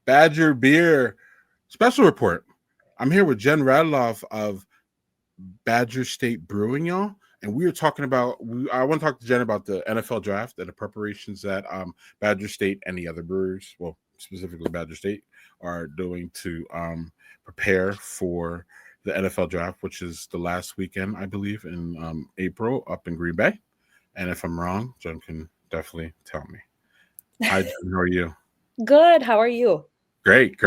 Badger Beer special report. I'm here with Jen Radloff of Badger State Brewing, y'all. And we were talking about, I want to talk to Jen about the NFL draft and the preparations that Badger State and the other brewers, well, specifically Badger State, are doing to prepare for the NFL draft, which is the last weekend, I believe, in April up in Green Bay. And if I'm wrong, Jen can definitely tell me. Hi, Jen, how are you? Good. How are you? Great.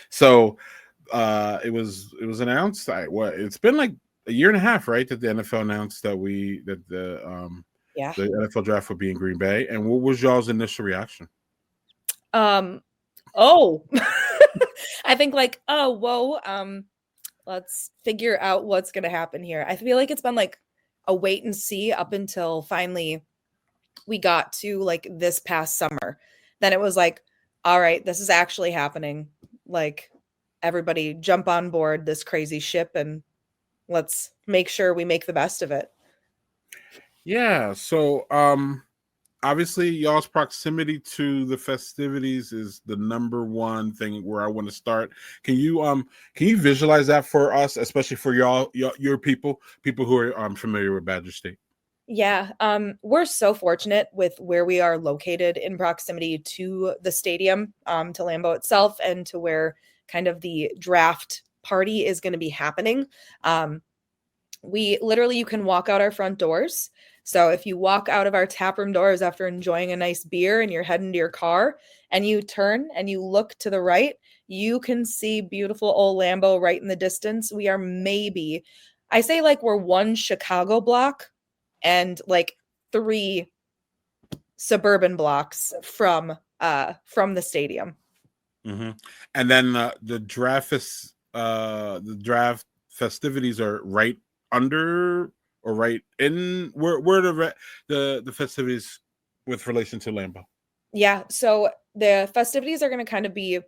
So it was announced. It's been like a year and a half, right? That the NFL announced that the NFL draft would be in Green Bay. And what was y'all's initial reaction? I think let's figure out what's gonna happen here. I feel like it's been like a wait and see up until finally we got to like this past summer. Then it was like, all right, this is actually happening. Like, everybody jump on board this crazy ship and let's make sure we make the best of it. Yeah. So obviously y'all's proximity to the festivities is the number one thing where I want to start. Can you visualize that for us, especially for your people who are familiar with Badger State? Yeah, we're so fortunate with where we are located in proximity to the stadium, to Lambeau itself, and to where kind of the draft party is going to be happening. You can walk out our front doors. So if you walk out of our tap room doors after enjoying a nice beer and you're heading to your car and you turn and you look to the right, you can see beautiful old Lambeau right in the distance. We are we're one Chicago block and like 3 suburban blocks from the stadium. Mm-hmm. And then the draft festivities are right under or right in where the festivities with relation to Lambeau. Yeah, so the festivities are going to kind of be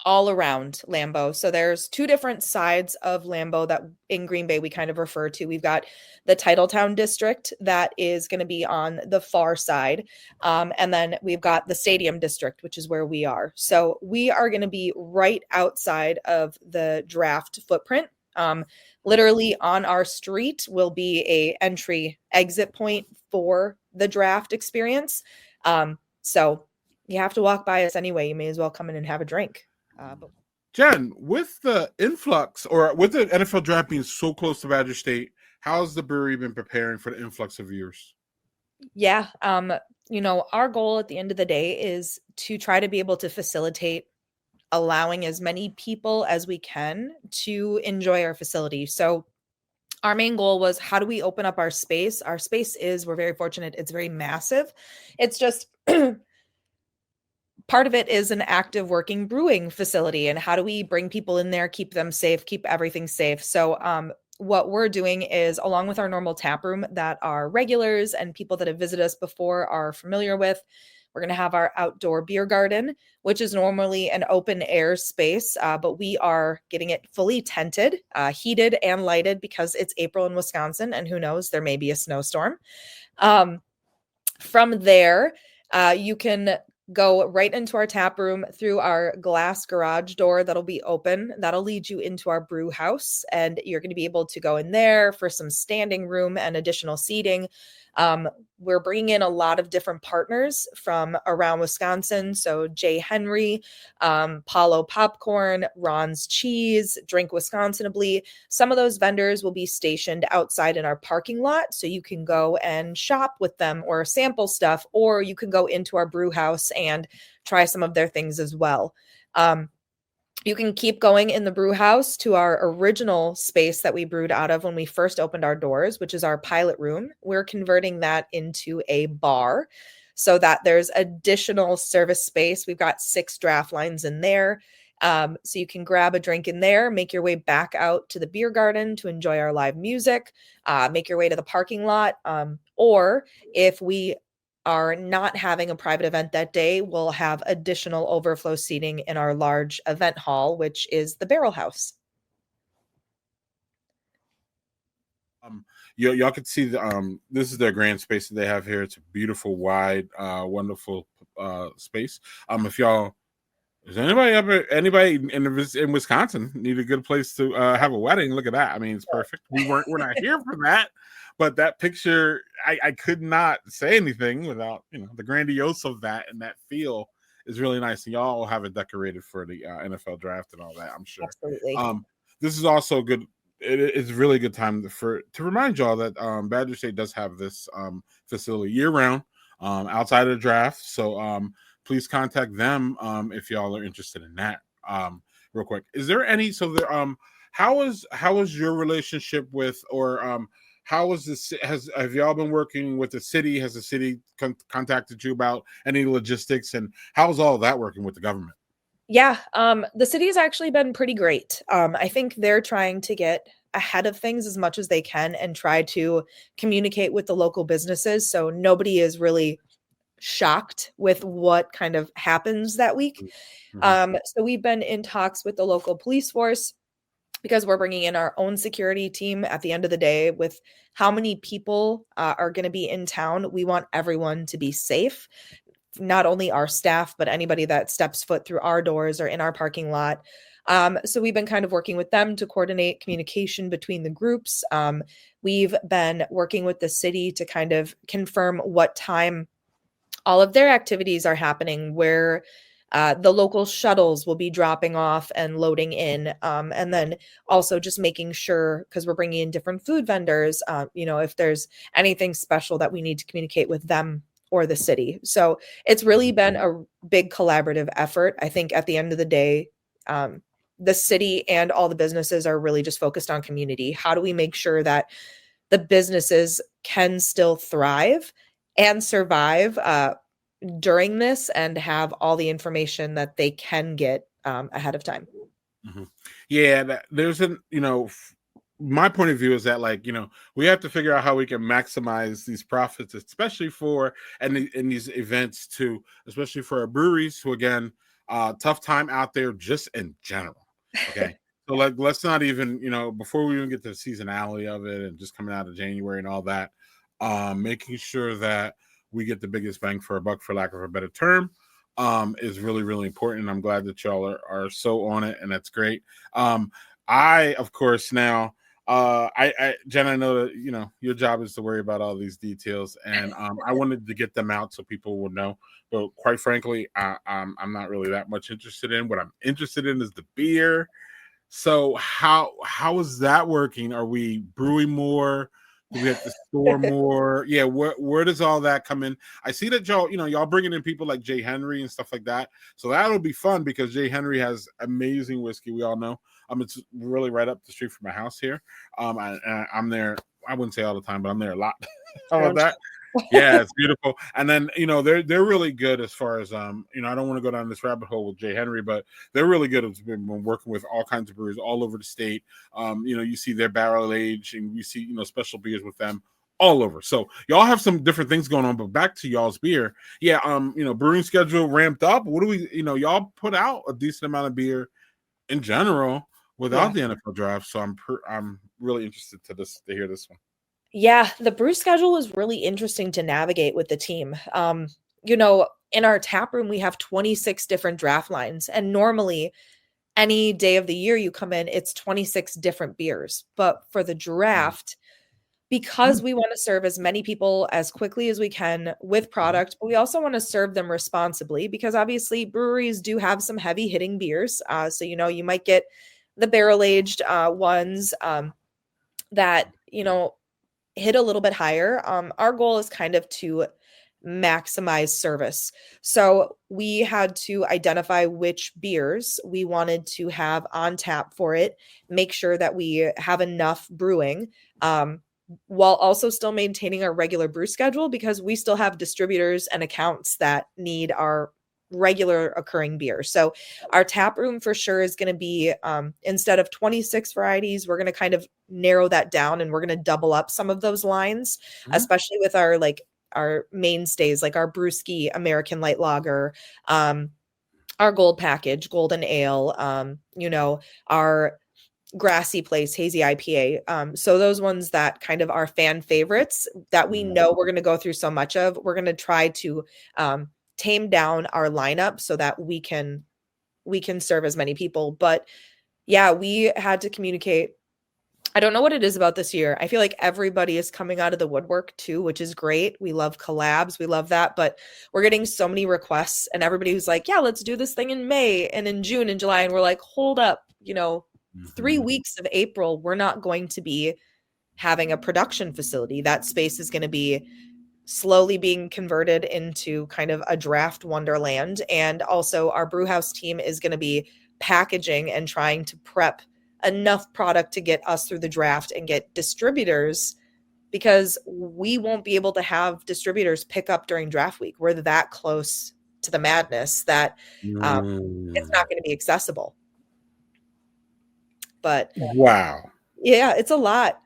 all around Lambeau. So there's 2 different sides of Lambeau that in Green Bay we kind of refer to. We've got the Titletown district that is going to be on the far side. And then we've got the Stadium district, which is where we are. So we are going to be right outside of the draft footprint. Literally on our street will be a entry exit point for the draft experience. So you have to walk by us anyway. You may as well come in and have a drink. Jen, with the influx or with the NFL draft being so close to Badger State, how's the brewery been preparing for the influx of viewers? Yeah. Our goal at the end of the day is to try to be able to facilitate allowing as many people as we can to enjoy our facility. So our main goal was, how do we open up our space? Our space we're very fortunate. It's very massive. It's just part of it is an active working brewing facility. And how do we bring people in there, keep them safe, keep everything safe? So what we're doing is, along with our normal tap room that our regulars and people that have visited us before are familiar with, we're going to have our outdoor beer garden, which is normally an open air space, but we are getting it fully tented, heated and lighted because it's April in Wisconsin, and who knows, there may be a snowstorm. From there, you can go right into our tap room through our glass garage door that'll be open. That'll lead you into our brew house, and you're going to be able to go in there for some standing room and additional seating. We're bringing in a lot of different partners from around Wisconsin. So Jay Henry, Paulo Popcorn, Ron's Cheese, Drink Wisconsinably. Some of those vendors will be stationed outside in our parking lot. So you can go and shop with them or sample stuff, or you can go into our brew house and try some of their things as well. You can keep going in the brew house to our original space that we brewed out of when we first opened our doors, which is our pilot room. We're converting that into a bar so that there's additional service space. We've got 6 draft lines in there. So you can grab a drink in there, make your way back out to the beer garden to enjoy our live music, make your way to the parking lot. Or if we are not having a private event that day, we'll have additional overflow seating in our large event hall, which is the Barrel House. Y'all can see this is their grand space that they have here. It's a beautiful, wide, wonderful space. If y'all, is anybody in Wisconsin need a good place to have a wedding? Look at that. I mean, it's perfect. We're not here for that, but that picture, I could not say anything without, the grandiose of that, and that feel is really nice. And y'all will have it decorated for the NFL draft and all that, I'm sure. Absolutely. This is also good. It's a really good time to remind y'all that Badger State does have this facility year round outside of the draft. So please contact them if y'all are interested in that. Real quick, is there any? So there, how is your relationship with, or how is this? Have y'all been working with the city? Has the city contacted you about any logistics, and how is all of that working with the government? Yeah, the city has actually been pretty great. I think they're trying to get ahead of things as much as they can and try to communicate with the local businesses, so nobody is really shocked with what kind of happens that week. So we've been in talks with the local police force, because we're bringing in our own security team at the end of the day. With how many people are going to be in town, we want everyone to be safe. Not only our staff, but anybody that steps foot through our doors or in our parking lot. So we've been kind of working with them to coordinate communication between the groups. We've been working with the city to kind of confirm what time all of their activities are happening, where the local shuttles will be dropping off and loading in. And then also just making sure, because we're bringing in different food vendors, if there's anything special that we need to communicate with them or the city. So it's really been a big collaborative effort. I think at the end of the day, the city and all the businesses are really just focused on community. How do we make sure that the businesses can still thrive and survive during this, and have all the information that they can get ahead of time? Yeah, there's my point of view is that, we have to figure out how we can maximize these profits, especially in these events too, especially for our breweries who, again, tough time out there just in general. Okay. So let's not even, before we even get to the seasonality of it and just coming out of January and all that, making sure that we get the biggest bang for a buck, for lack of a better term, is really, really important. I'm glad that y'all are so on it, and that's great. I, of course, now, Jen, I know that, your job is to worry about all these details, and I wanted to get them out so people will know. But quite frankly, I'm not really that much interested in. What I'm interested in is the beer. So how is that working? Are we brewing more? Do we have to store more? Yeah, where does all that come in? I see that y'all bringing in people like Jay Henry and stuff like that. So that'll be fun, because Jay Henry has amazing whiskey. We all know. It's really right up the street from my house here. I'm there. I wouldn't say all the time, but I'm there a lot. How about that? Yeah, it's beautiful. And then, they're really good as far as, I don't want to go down this rabbit hole with Jay Henry, but they're really good at working with all kinds of breweries all over the state. You see their barrel age, and you see, special beers with them all over. So y'all have some different things going on, but back to y'all's beer. Yeah. Brewing schedule ramped up. What do we, y'all put out a decent amount of beer in general without the NFL draft. So I'm really interested to hear this one. Yeah, the brew schedule was really interesting to navigate with the team. In our tap room, we have 26 different draft lines, and normally any day of the year you come in, it's 26 different beers. But for the draft, because we want to serve as many people as quickly as we can with product, but we also want to serve them responsibly, because obviously breweries do have some heavy hitting beers. So, you might get the barrel aged ones that, hit a little bit higher. Our goal is kind of to maximize service. So we had to identify which beers we wanted to have on tap for it, make sure that we have enough brewing, while also still maintaining our regular brew schedule, because we still have distributors and accounts that need our regular occurring beer. So our tap room for sure is going to be, instead of 26 varieties, we're going to kind of narrow that down, and we're going to double up some of those lines, especially with our mainstays, like our brewski American light lager, our gold package, golden ale, our grassy place hazy IPA. So those ones that kind of are fan favorites that we know we're going to go through so much of, we're going to try to tame down our lineup so that we can serve as many people. But yeah, we had to communicate. I don't know what it is about this year. I feel like everybody is coming out of the woodwork too, which is great. We love collabs. We love that. But we're getting so many requests, and everybody who's like, yeah, let's do this thing in May and in June and July. And we're like, hold up, 3 weeks of April, we're not going to be having a production facility. That space is going to be slowly being converted into kind of a draft wonderland. And also our brew house team is going to be packaging and trying to prep enough product to get us through the draft and get distributors, because we won't be able to have distributors pick up during draft week. We're that close to the madness that it's not going to be accessible. But wow. yeah, it's a lot.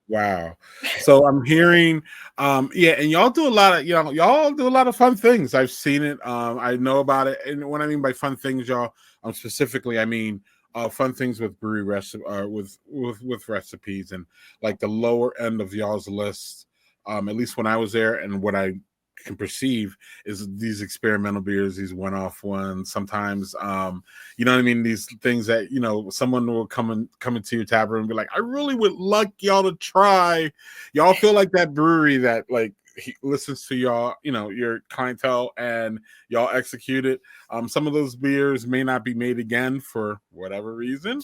Wow. So I'm hearing, and y'all do a lot of, y'all do a lot of fun things. I've seen it. I know about it. And what I mean by fun things, y'all, specifically, I mean, fun things with brewery with recipes, and like the lower end of y'all's list. At least when I was there, and what I can perceive is these experimental beers, these one-off ones. Sometimes, you know what I mean? These things that, someone will come into your tap room and be like, I really would like y'all to try. Y'all feel like that brewery that like he listens to y'all, your clientele, and y'all execute it. Some of those beers may not be made again for whatever reason.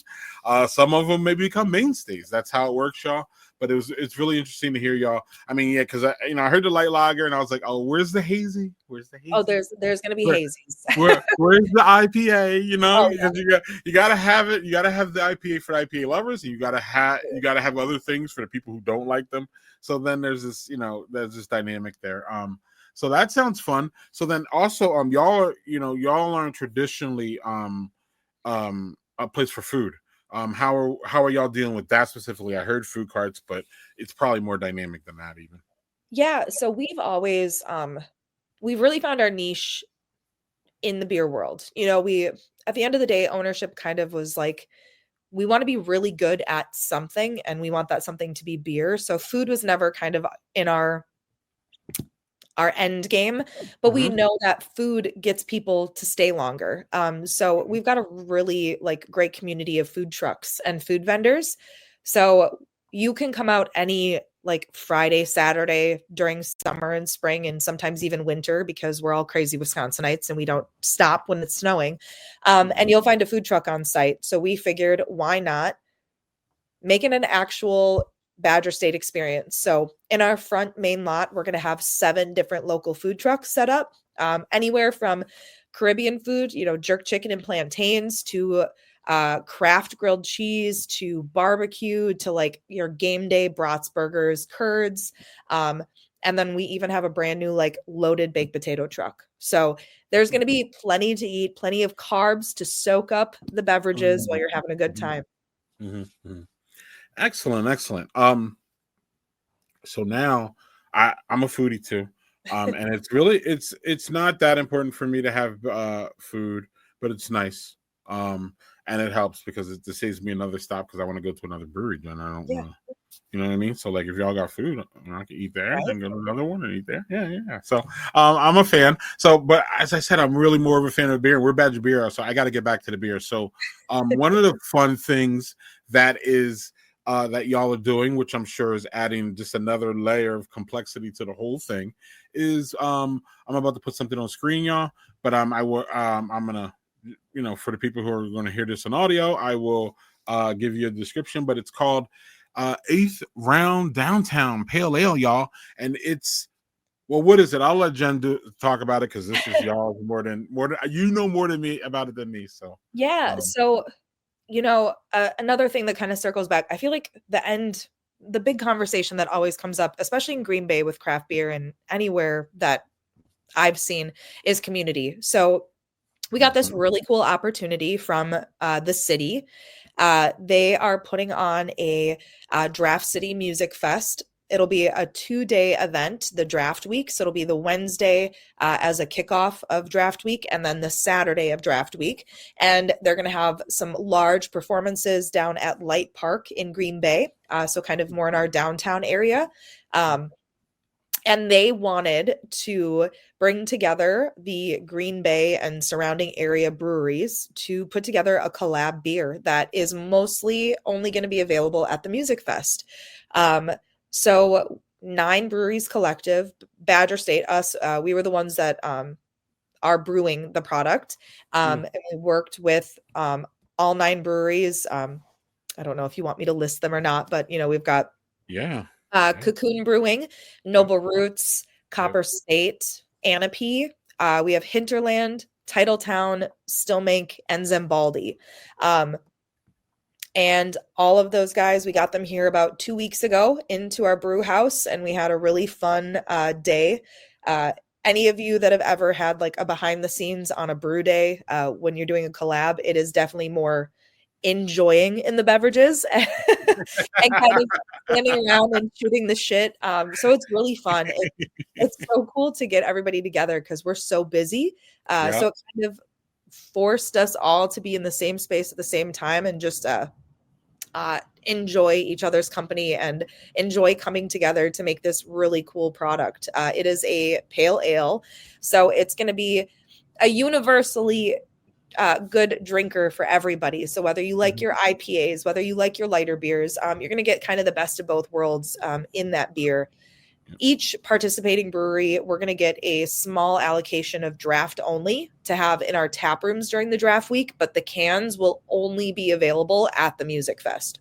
Some of them may become mainstays. That's how it works, y'all. But it's really interesting to hear y'all. I mean, yeah, because I heard the light lager and I was like, oh, where's the hazy? Where's the hazy? Oh, there's gonna be hazies. Where's the IPA? Yeah. Because you gotta have it. You gotta have the IPA for the IPA lovers, and you gotta have other things for the people who don't like them. So then there's this dynamic there. So that sounds fun. So then also y'all are traditionally a place for food. How are y'all dealing with that specifically? I heard food carts, but it's probably more dynamic than that even. Yeah, so we've always we've really found our niche in the beer world. We, at the end of the day, ownership kind of was like, we want to be really good at something, and we want that something to be beer. So food was never kind of in our end game, but we know that food gets people to stay longer. So we've got a really great community of food trucks and food vendors. So you can come out any Friday, Saturday during summer and spring, and sometimes even winter, because we're all crazy Wisconsinites and we don't stop when it's snowing. And you'll find a food truck on site. So we figured, why not make it an actual Badger State experience? So in our front main lot, we're going to have 7 different local food trucks set up, anywhere from Caribbean food, jerk chicken and plantains, to craft grilled cheese, to barbecue, to your game day brats, burgers, curds. And then we even have a brand new loaded baked potato truck. So there's going to be plenty to eat, plenty of carbs to soak up the beverages while you're having a good time. Excellent. So now I'm a foodie too. And it's really, it's not that important for me to have food, but it's nice. And it helps because it saves me another stop, because I want to go to another brewery. Then I don't want to, you know what I mean? So if y'all got food, I can eat there, then go to another one and eat there. Yeah. So I'm a fan. So, but as I said, I'm really more of a fan of beer. We're Badger Beer, so I got to get back to the beer. So one of the fun things that is that y'all are doing, which I'm sure is adding just another layer of complexity to the whole thing, is I'm about to put something on screen, y'all. But I'm gonna, for the people who are going to hear this on audio, I will give you a description. But it's called 8th Round Downtown Pale Ale, y'all, and it's, well, what is it? I'll let Jen talk about it, because this is y'all more than more than me about it than me. So yeah, so. Another thing that kind of circles back, I feel like the big conversation that always comes up, especially in Green Bay with craft beer and anywhere that I've seen, is community. So we got this really cool opportunity from the city. They are putting on a Draft City Music Fest. It'll be a 2-day event, the draft week. So it'll be the Wednesday as a kickoff of draft week, and then the Saturday of draft week. And they're going to have some large performances down at Light Park in Green Bay. So kind of more in our downtown area. And they wanted to bring together the Green Bay and surrounding area breweries to put together a collab beer that is mostly only going to be available at the Music Fest. So 9 breweries collective, Badger State, us, we were the ones that are brewing the product. And we worked with all 9 breweries. I don't know if you want me to list them or not, but we've got Cocoon Brewing, Noble Roots, Copper State, Anapee. We have Hinterland, Titletown, Stillmank, and Zambaldi. And all of those guys, we got them here about 2 weeks ago into our brew house, and we had a really fun day. Any of you that have ever had like a behind the scenes on a brew day, when you're doing a collab, it is definitely more enjoying in the beverages and kind of standing around and shooting the shit. So it's really fun. It's so cool to get everybody together because we're so busy. So it kind of forced us all to be in the same space at the same time and just enjoy each other's company and enjoy coming together to make this really cool product. It is a pale ale, so it's going to be a universally good drinker for everybody. So whether you like your IPAs, whether you like your lighter beers, you're going to get kind of the best of both worlds in that beer. Each participating brewery, we're going to get a small allocation of draft only to have in our tap rooms during the draft week, but the cans will only be available at the Music Fest.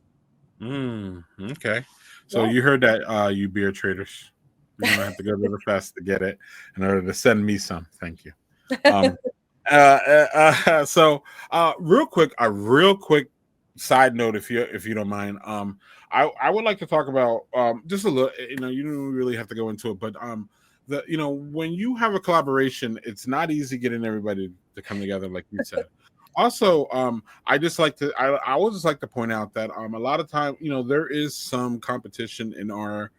Okay. So you heard that, you beer traders. You're going to have to go to the fest to get it in order to send me some. Thank you. So real quick side note, if you don't mind, I would like to talk about just a little. You don't really have to go into it, but when you have a collaboration, it's not easy getting everybody to come together, like you said. Also, I would just like to point out that a lot of time, there is some competition in our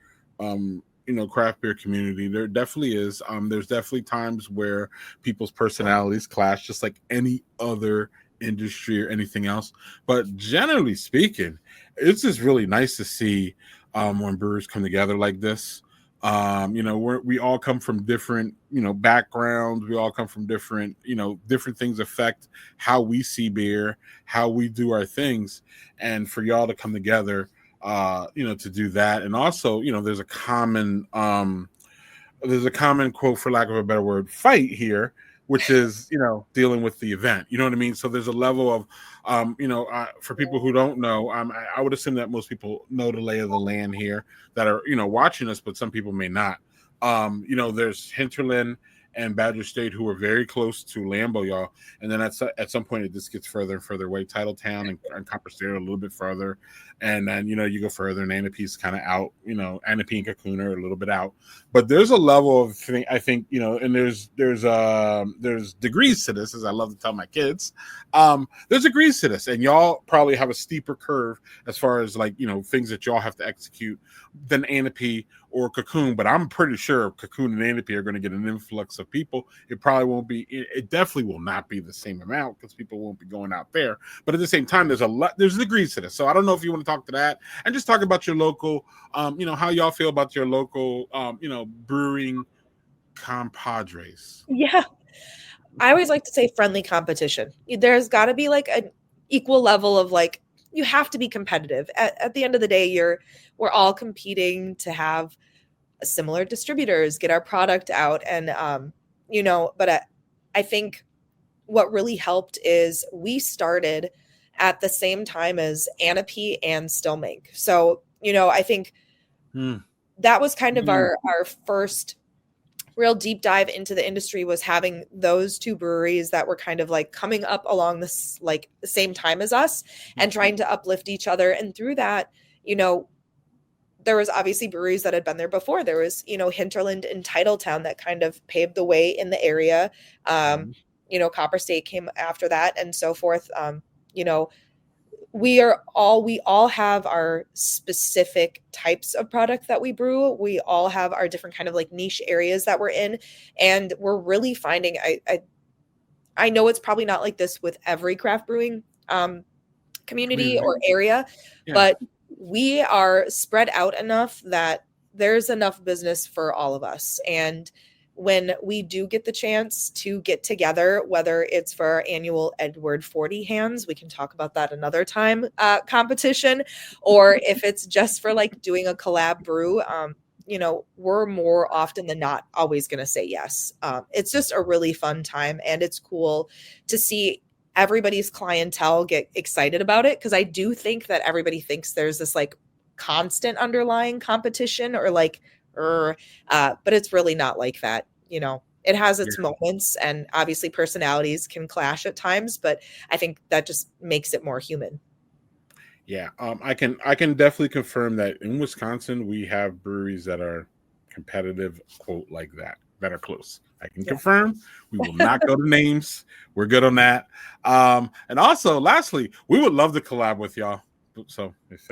craft beer community. There definitely is. There's definitely times where people's personalities clash, just like any other industry or anything else. But generally speaking, it's just really nice to see when brewers come together like this. We all come from different backgrounds. We all come from different things affect how we see beer, how we do our things, and for y'all to come together to do that. And also, there's a common quote, for lack of a better word, fight here, which is, dealing with the event. You know what I mean? So there's a level of, for people who don't know, I would assume that most people know the lay of the land here that are, watching us, but some people may not. There's Hinterland and Badger State, who are very close to Lambeau, y'all. And then at some point, it just gets further and further away. Titletown and Copper State are a little bit further. And then, you go further, and Anapee's kind of out. Anapee and Cocoon are a little bit out. But there's a level of thing, I think, and there's degrees to this, as I love to tell my kids. There's degrees to this. And y'all probably have a steeper curve as far as, things that y'all have to execute than Anapee or Cocoon. But I'm pretty sure Cocoon and Anapee are going to get an influx of people. It probably won't be, it definitely will not be the same amount because people won't be going out there. But at the same time, there's degrees to this. So I don't know if you want to talk to that and just talk about your local, how y'all feel about your local, brewing compadres. Yeah. I always like to say friendly competition. There's got to be like an equal level of you have to be competitive. At the end of the day, we're all competing to have similar distributors, get our product out. And, but I think what really helped is we started at the same time as Anapee and Stillmank. So, I think that was kind of our first real deep dive into the industry, was having those two breweries that were kind of coming up along this the same time as us and trying to uplift each other. And through that, there was obviously breweries that had been there before. There was, Hinterland and Titletown that kind of paved the way in the area. Copper State came after that and so forth. We all have our specific types of product that we brew. We all have our different kind of niche areas that we're in. And we're really finding, I know it's probably not like this with every craft brewing community or area, but we are spread out enough that there's enough business for all of us. And when we do get the chance to get together, whether it's for our annual Edward 40 Hands, we can talk about that another time, competition, or if it's just for like doing a collab brew, we're more often than not always going to say yes. It's just a really fun time, and it's cool to see everybody's clientele get excited about it, because I do think that everybody thinks there's this like constant underlying competition or like but it's really not like that. It has its moments, and obviously personalities can clash at times, but I think that just makes it more human. Yeah, I can definitely confirm that in Wisconsin we have breweries that are competitive, quote, like that are close. I can confirm. We will not go to names. We're good on that. And also, lastly, we would love to collab with y'all. So if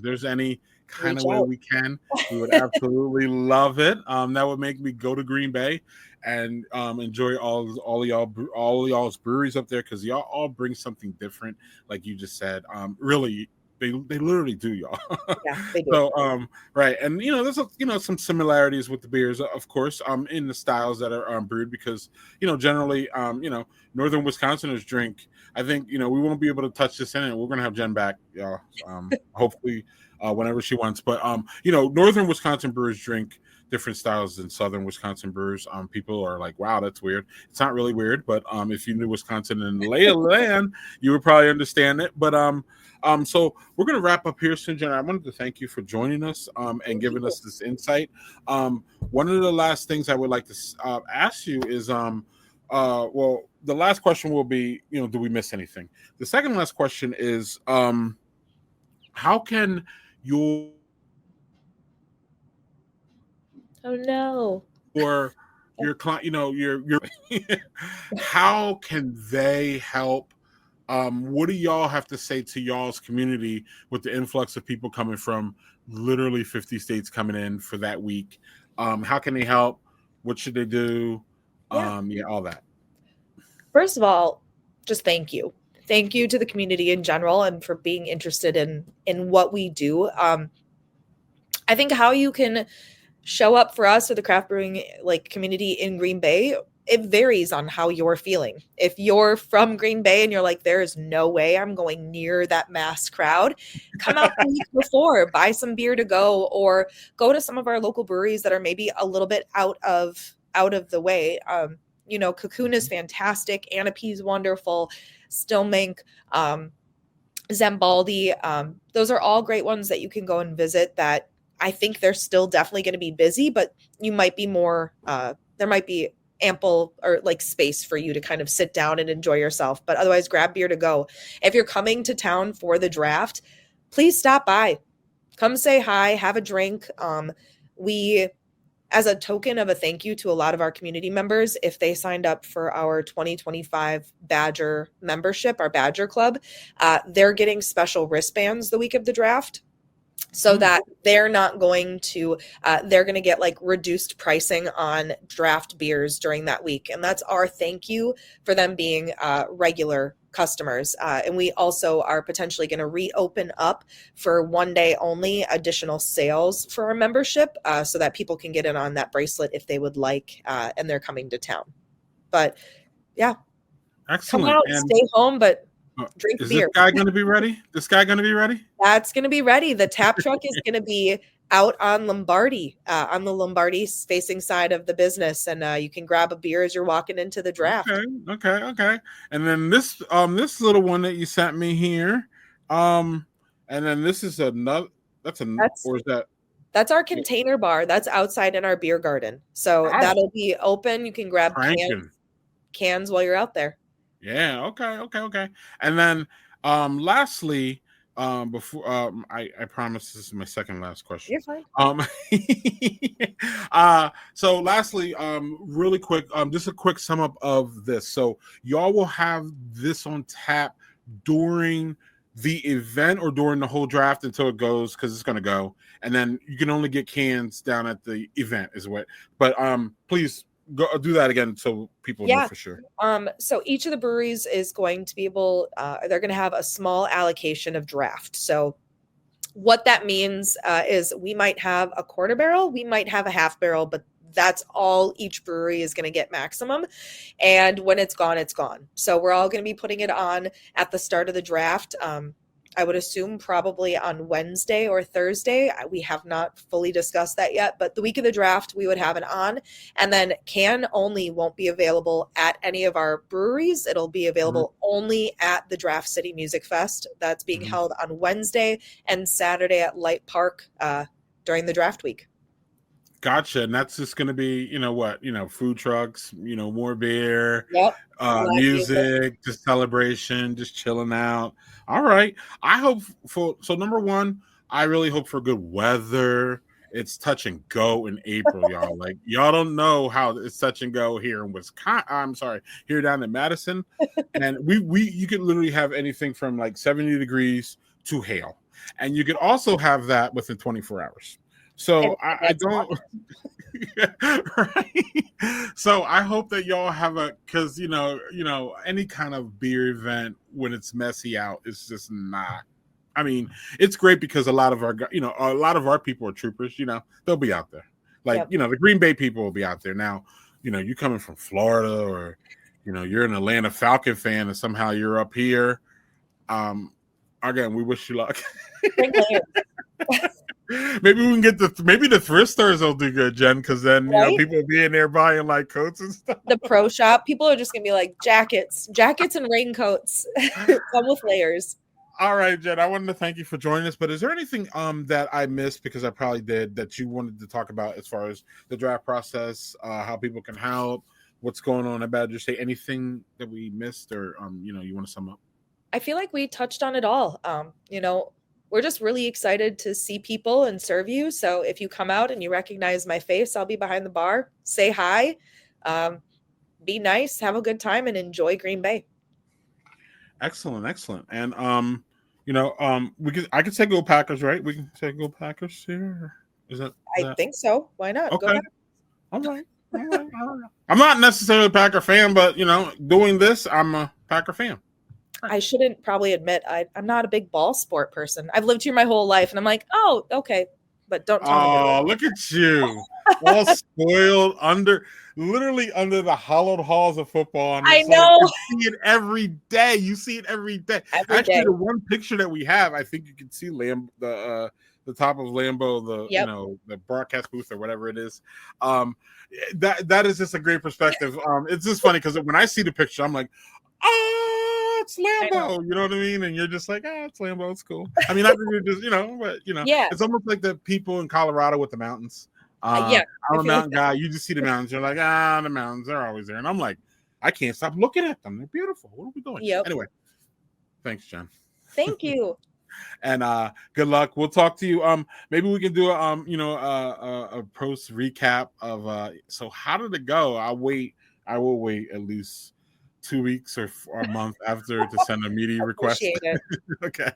there's any kind of way we can, we would absolutely love it. That would make me go to Green Bay and enjoy all y'all's breweries up there, because y'all all bring something different, like you just said. Really, they literally do, y'all. Yeah, they do. So right, and there's some similarities with the beers, of course, in the styles that are brewed, because generally northern Wisconsiners drink. I think we won't be able to touch this in it. We're gonna have Jen back, y'all. Hopefully, whenever she wants. But northern Wisconsin brewers drink different styles than southern Wisconsin brewers. People are like, wow, that's weird. It's not really weird, but if you knew Wisconsin and the lay of the land, you would probably understand it. But so we're gonna wrap up here soon, Jen. I wanted to thank you for joining us and giving us this insight. One of the last things I would like to ask you is well, the last question will be, do we miss anything? The second last question is, how can your client, your how can they help? What do y'all have to say to y'all's community with the influx of people coming from literally 50 states coming in for that week? How can they help? What should they do? All that. First of all, just thank you. Thank you to the community in general and for being interested in what we do. I think how you can show up for us or the craft brewing community in Green Bay, it varies on how you're feeling. If you're from Green Bay and you're like, there is no way I'm going near that mass crowd, come out the week before, buy some beer to go, or go to some of our local breweries that are maybe a little bit out of the way. Cocoon is fantastic. Anapee's wonderful. Stillmink, Zambaldi. Those are all great ones that you can go and visit that I think they're still definitely going to be busy, but you might be more, there might be ample or space for you to kind of sit down and enjoy yourself. But otherwise, grab beer to go. If you're coming to town for the draft, please stop by. Come say hi, have a drink. We, as a token of a thank you to a lot of our community members, if they signed up for our 2025 Badger membership, our Badger Club, they're getting special wristbands the week of the draft, so that they're not going to, they're going to get reduced pricing on draft beers during that week. And that's our thank you for them being regular customers. And we also are potentially going to reopen up for one day only additional sales for our membership, so that people can get in on that bracelet if they would like, and they're coming to town. But yeah, excellent. Come out, and stay home, but drink beer. This guy going to be ready? That's going to be ready. The tap truck is going to be out on Lombardi, on the Lombardi facing side of the business, and you can grab a beer as you're walking into the draft. Okay. And then this little one that you sent me here, and then this is another. That's our container bar. That's outside in our beer garden. So that'll be open. You can grab cans while you're out there. Yeah. Okay. And then, lastly, before I promise this is my second last question. You're fine. So lastly, really quick, just a quick sum up of this. So y'all will have this on tap during the event or during the whole draft until it goes, because it's going to go, and then you can only get cans down at the event is what. But please go do that again so people know for sure. So each of the breweries is going to be able, they're going to have a small allocation of draft. So What that means is we might have a quarter barrel, we might have a half barrel, but that's all each brewery is going to get maximum. And when it's gone, it's gone. So we're all going to be putting it on at the start of the draft. I would assume probably on Wednesday or Thursday. We have not fully discussed that yet, but the week of the draft, we would have it on. And then can only won't be available at any of our breweries. It'll be available only at the Draft City Music Fest. That's being held on Wednesday and Saturday at Light Park during the draft week. Gotcha. And that's just going to be, food trucks, more beer, Yep. Music, just celebration, just chilling out. All right. I hope so number one, I really hope for good weather. It's touch and go in April, y'all. Like, y'all don't know how it's touch and go here in Wisconsin. Here down in Madison. And you could literally have anything from like 70 degrees to hail. And you could also have that within 24 hours. So I don't, right? So I hope that y'all have because any kind of beer event when it's messy out, it's just not. I mean, it's great because a lot of our people are troopers. They'll be out there. Like the Green Bay people will be out there. Now, you coming from Florida or you're an Atlanta Falcon fan and somehow you're up here. Again, we wish you luck. Maybe we can get maybe the thrift stores will do good, Jen, because then people will be in there buying like coats and stuff. The pro shop, people are just gonna be like jackets and raincoats, come with layers. All right, Jen, I wanted to thank you for joining us. But is there anything that I missed, because I probably did, that you wanted to talk about as far as the draft process, how people can help, what's going on at Badger State? Anything that we missed, or you want to sum up? I feel like we touched on it all. We're just really excited to see people and serve you. So if you come out and you recognize my face, I'll be behind the bar. Say hi, be nice, have a good time, and enjoy Green Bay. Excellent. And I can say go Packers, right? We can say go Packers here. I think so. Why not? Okay. Go ahead. All right. I'm not necessarily a Packer fan, but doing this, I'm a Packer fan. I shouldn't probably admit I'm not a big ball sport person. I've lived here my whole life, and I'm like, oh, okay, but don't tell me. Look at you, all spoiled literally under the hollowed halls of football. And I know. You see it every day. Actually, the one picture that we have, I think you can see the top of Lambeau, the broadcast booth or whatever it is. That is just a great perspective. It's just funny because when I see the picture, I'm like, it's Lambeau, you know what I mean? And you're just like, it's Lambeau, it's cool. I mean, not that you're just, but it's almost like the people in Colorado with the mountains. I'm a mountain guy. You just see the mountains. You're like, the mountains, they're always there. And I'm like, I can't stop looking at them. They're beautiful. What are we doing? Yep. Anyway, thanks, Jen. Thank you. And good luck. We'll talk to you. Maybe we can do a post recap of so how did it go? I will wait at least 2 weeks or a month after to send a media request. Appreciate it. Okay.